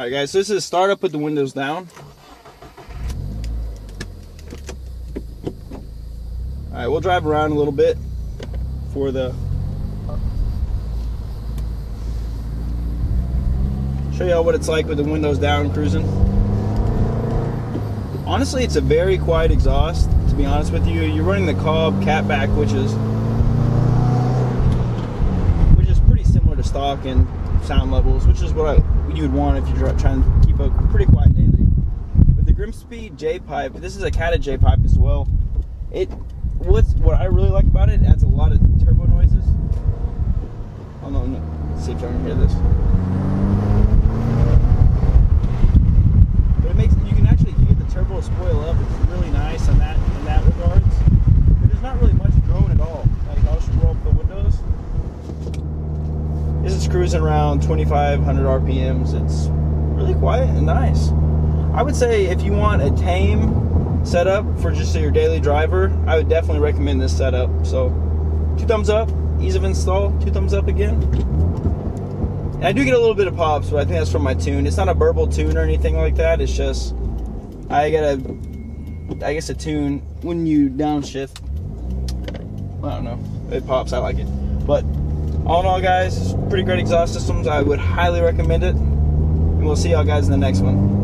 Alright guys, so this is start up with the windows down. Alright, we'll drive around a little bit for the show y'all what it's like with the windows down cruising. Honestly, it's a very quiet exhaust, to be honest with you. You're running the Cobb catback, which is pretty similar to stock in sound levels, which is what you would want if you're trying to keep a pretty quiet daily. With the Grimmspeed J-pipe, this is a Cat J-pipe as well. What I really like about it, adds a lot of turbo noises. Oh no, let's see if y'all can hear this. But you can actually hear the turbo spoil up. It's really nice in that regards. But there's not really much drone at all. Like, I'll just roll up the windows. This is cruising around 2,500 RPMs. It's really quiet and nice. I would say if you want a tame setup for just your daily driver, I would definitely recommend this setup. So 2 thumbs up, ease of install, 2 thumbs up again. And I do get a little bit of pops, but I think that's from my tune. It's not a burble tune or anything like that. It's just I guess a tune when you downshift. I don't know, it pops. I like it. But all in all, guys, pretty great exhaust systems. I would highly recommend it, and we'll see y'all guys in the next one.